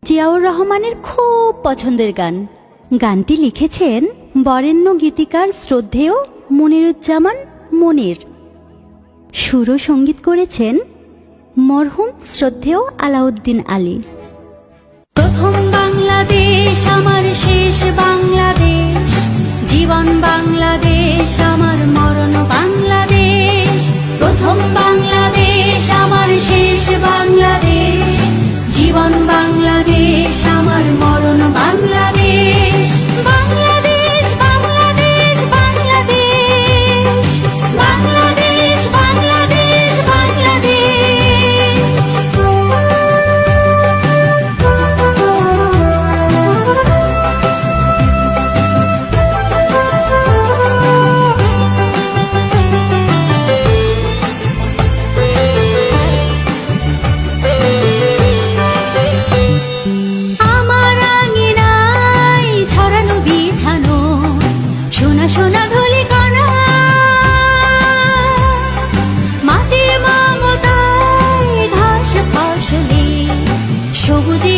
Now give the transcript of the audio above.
জিয়াউর রহমানের খুব পছন্দের গান। গানটি লিখেছেন বরেণ্য গীতিকার শ্রদ্ধেয় মনিরুজ্জামান মনির। সুর ও সঙ্গীত করেছেন মরহুম শ্রদ্ধেয় আলাউদ্দিন আলী। প্রথম বাংলাদেশ আমার শেষ বাংলাদেশ, জীবন বাংলাদেশ আমার মরণ বাংলাদেশ। প্রথম বাংলাদেশ আমার শেষ বাংলাদেশ, জীবন বাংলাদেশ আমার মরণ বাংলাদেশ। বাংলাদেশ বাংলাদেশ বাংলাদেশ, বাংলাদেশ বাংলাদেশ বাংলাদেশ। আমার আঙিনায় ছড়ানো বিছানো সোনা সোনা ধুলি কণা, মাটির মমতায় ঘাস ফসলে সবুজে